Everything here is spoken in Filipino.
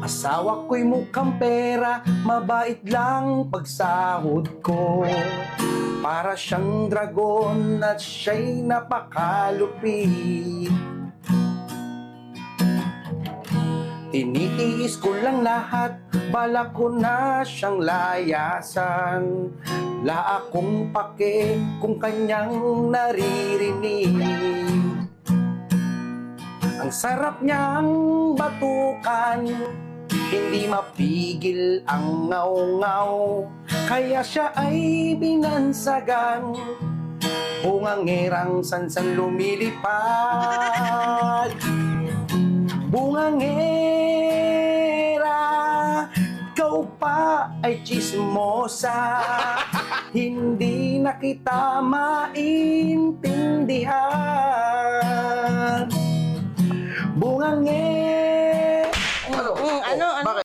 Asawa ko'y mukhang pera, mabait lang pagsahod ko. Para siyang dragon at siya'y napakalupit. Tinitiis ko lang lahat, balak ko na siyang layasan. La akong pake kung kanyang naririnig. Ang sarap niyang batukan, hindi mapigil ang ngaw-ngaw. Kaya siya ay binansagan, bungangerang sansan lumilipad. Bungangera, ikaw pa ay chismosa. Hindi na kita maintindihan. Bungangera. Ano? Bakit?